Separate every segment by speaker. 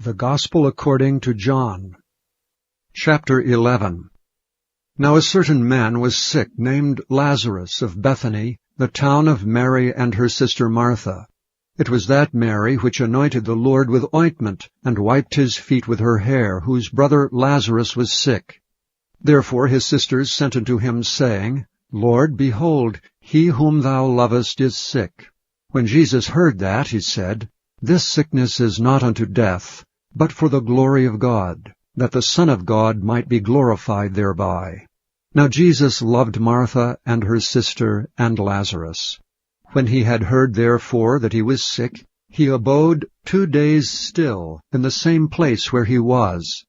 Speaker 1: The Gospel according to John. Chapter 11. Now a certain man was sick, named Lazarus, of Bethany, the town of Mary and her sister Martha. It was that Mary which anointed the Lord with ointment, and wiped his feet with her hair, whose brother Lazarus was sick. Therefore his sisters sent unto him, saying, Lord, behold, he whom thou lovest is sick. When Jesus heard that, he said, This sickness is not unto death, but for the glory of God, that the Son of God might be glorified thereby. Now Jesus loved Martha and her sister and Lazarus. When he had heard therefore that he was sick, he abode 2 days still in the same place where he was.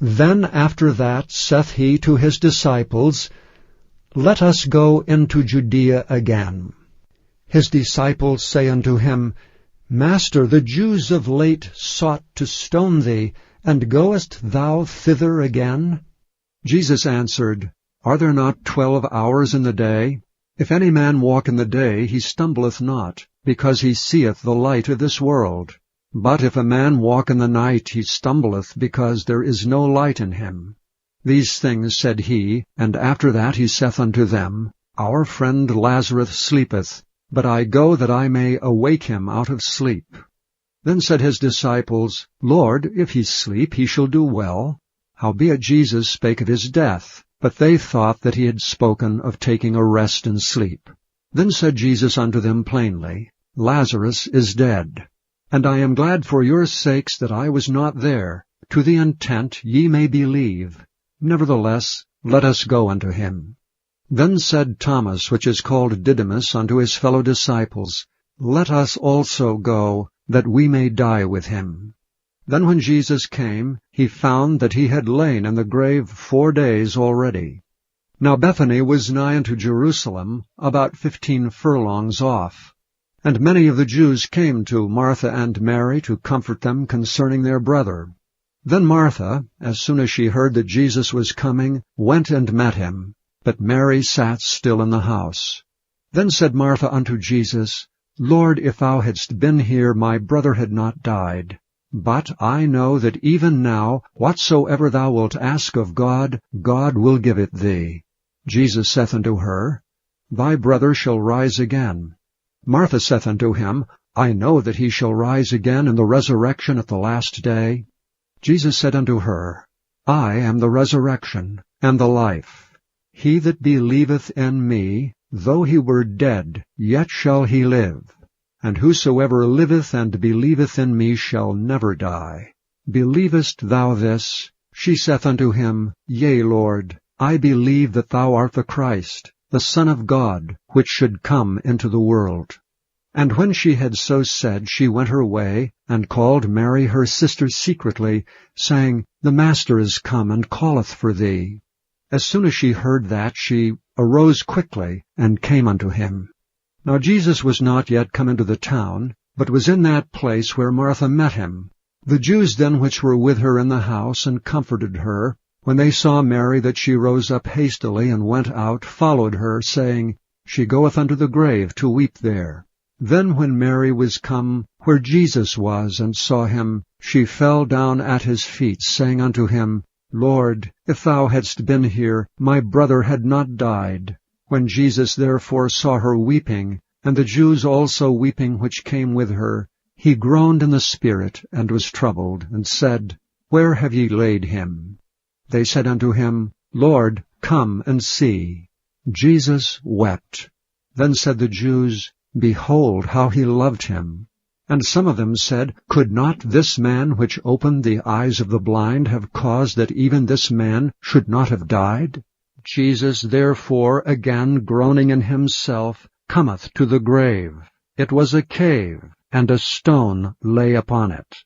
Speaker 1: Then after that saith he to his disciples, Let us go into Judea again. His disciples say unto him, Master, the Jews of late sought to stone thee, and goest thou thither again? Jesus answered, Are there not 12 hours in the day? If any man walk in the day, he stumbleth not, because he seeth the light of this world. But if a man walk in the night, he stumbleth, because there is no light in him. These things said he, and after that he saith unto them, Our friend Lazarus sleepeth, but I go that I may awake him out of sleep. Then said his disciples, Lord, if he sleep, he shall do well. Howbeit Jesus spake of his death, but they thought that he had spoken of taking a rest and sleep. Then said Jesus unto them plainly, Lazarus is dead, and I am glad for your sakes that I was not there, to the intent ye may believe. Nevertheless, let us go unto him. Then said Thomas, which is called Didymus, unto his fellow disciples, Let us also go, that we may die with him. Then when Jesus came, he found that he had lain in the grave 4 days already. Now Bethany was nigh unto Jerusalem, about 15 furlongs off. And many of the Jews came to Martha and Mary to comfort them concerning their brother. Then Martha, as soon as she heard that Jesus was coming, went and met him. But Mary sat still in the house. Then said Martha unto Jesus, Lord, if thou hadst been here, my brother had not died. But I know that even now, whatsoever thou wilt ask of God, God will give it thee. Jesus saith unto her, Thy brother shall rise again. Martha saith unto him, I know that he shall rise again in the resurrection at the last day. Jesus said unto her, I am the resurrection and the life. He that believeth in me, though he were dead, yet shall he live. And whosoever liveth and believeth in me shall never die. Believest thou this? She saith unto him, Yea, Lord, I believe that thou art the Christ, the Son of God, which should come into the world. And when she had so said, she went her way, and called Mary her sister secretly, saying, The Master is come, and calleth for thee. As soon as she heard that, she arose quickly, and came unto him. Now Jesus was not yet come into the town, but was in that place where Martha met him. The Jews then which were with her in the house, and comforted her, when they saw Mary that she rose up hastily, and went out, followed her, saying, She goeth unto the grave to weep there. Then when Mary was come where Jesus was, and saw him, she fell down at his feet, saying unto him, Lord, if thou hadst been here, my brother had not died. When Jesus therefore saw her weeping, and the Jews also weeping which came with her, he groaned in the spirit, and was troubled, and said, Where have ye laid him? They said unto him, Lord, come and see. Jesus wept. Then said the Jews, Behold how he loved him. And some of them said, Could not this man which opened the eyes of the blind have caused that even this man should not have died? Jesus therefore, again groaning in himself, cometh to the grave. It was a cave, and a stone lay upon it.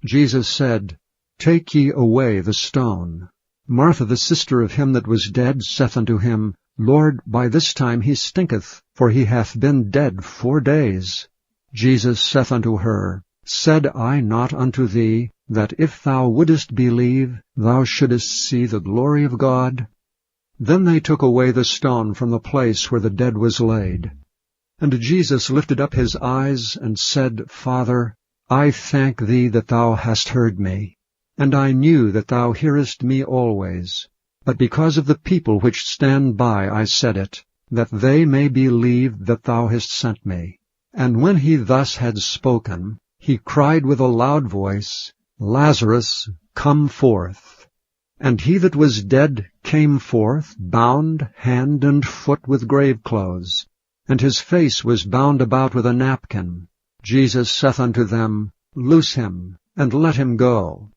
Speaker 1: Jesus said, Take ye away the stone. Martha the sister of him that was dead saith unto him, Lord, by this time he stinketh, for he hath been dead 4 days. Jesus saith unto her, Said I not unto thee, that if thou wouldest believe, thou shouldest see the glory of God? Then they took away the stone from the place where the dead was laid. And Jesus lifted up his eyes, and said, Father, I thank thee that thou hast heard me. And I knew that thou hearest me always. But because of the people which stand by I said it, that they may believe that thou hast sent me. And when he thus had spoken, he cried with a loud voice, Lazarus, come forth. And he that was dead came forth, bound hand and foot with grave clothes, and his face was bound about with a napkin. Jesus saith unto them, Loose him, and let him go.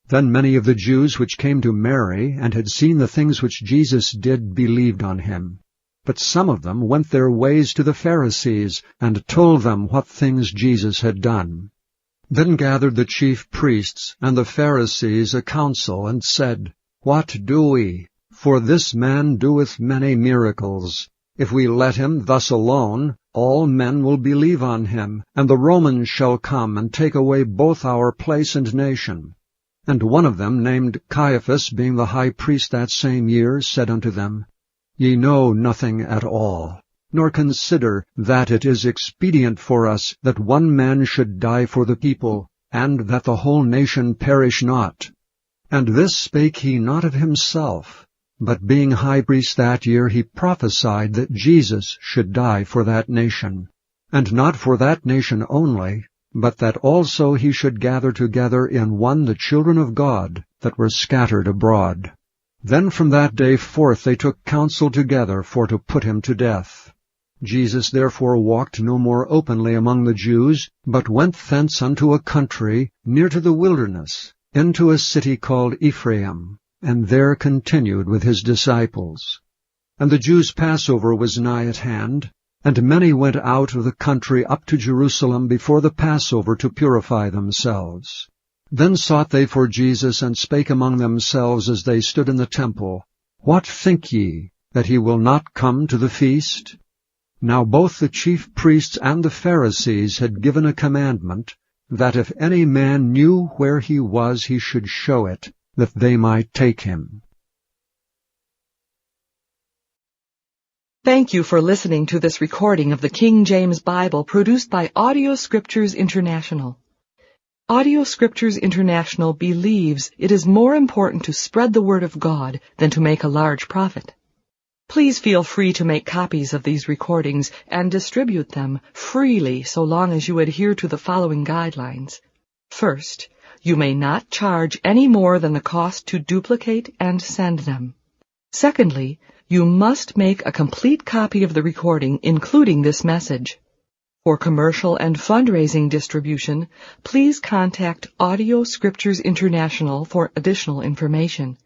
Speaker 1: Then many of the Jews which came to Mary, and had seen the things which Jesus did, believed on him. But some of them went their ways to the Pharisees, and told them what things Jesus had done. Then gathered the chief priests and the Pharisees a council, and said, What do we? For this man doeth many miracles. If we let him thus alone, all men will believe on him, and the Romans shall come and take away both our place and nation. And one of them, named Caiaphas, being the high priest that same year, said unto them, Ye know nothing at all, nor consider that it is expedient for us that one man should die for the people, and that the whole nation perish not. And this spake he not of himself, but being high priest that year, he prophesied that Jesus should die for that nation, and not for that nation only, but that also he should gather together in one the children of God that were scattered abroad. Then from that day forth they took counsel together for to put him to death. Jesus therefore walked no more openly among the Jews, but went thence unto a country near to the wilderness, into a city called Ephraim, and there continued with his disciples. And the Jews' Passover was nigh at hand, and many went out of the country up to Jerusalem before the Passover to purify themselves. Then sought they for Jesus, and spake among themselves as they stood in the temple, What think ye, that he will not come to the feast? Now both the chief priests and the Pharisees had given a commandment, that if any man knew where he was, he should show it, that they might take him.
Speaker 2: Thank you for listening to this recording of the King James Bible produced by Audio Scriptures International. Audio Scriptures International believes it is more important to spread the Word of God than to make a large profit. Please feel free to make copies of these recordings and distribute them freely so long as you adhere to the following guidelines. First, you may not charge any more than the cost to duplicate and send them. Secondly, you must make a complete copy of the recording, including this message. For commercial and fundraising distribution, please contact Audio Scriptures International for additional information.